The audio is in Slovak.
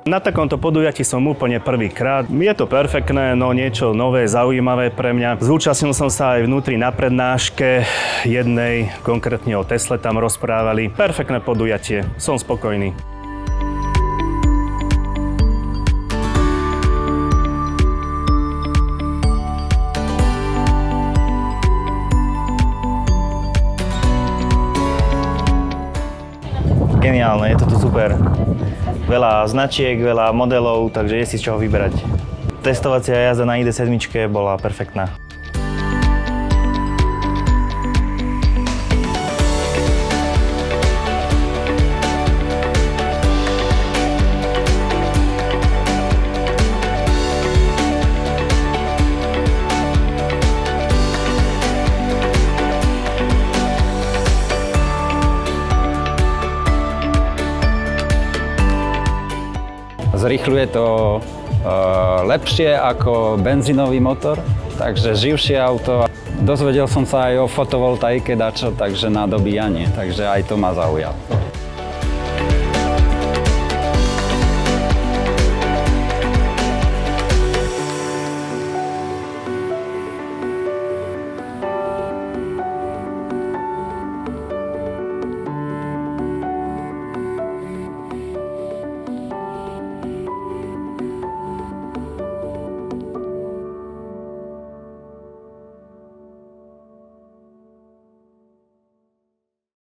Na takomto podujatí som úplne prvýkrát. Je to perfektné, no niečo nové, zaujímavé pre mňa. Zúčastnil som sa aj vnútri na prednáške jednej, konkrétne o Tesle tam rozprávali. Perfektné podujatie, som spokojný. Geniálne, je to tu super. Veľa značiek, veľa modelov, takže je si z čoho vyberať. Testovacia jazda na ID7 bola perfektná. Zrýchľuje to lepšie ako benzínový motor, takže živšie auto. Dozvedel som sa aj o fotovoltaike dačo, takže na dobíjanie, takže aj to ma zaujalo.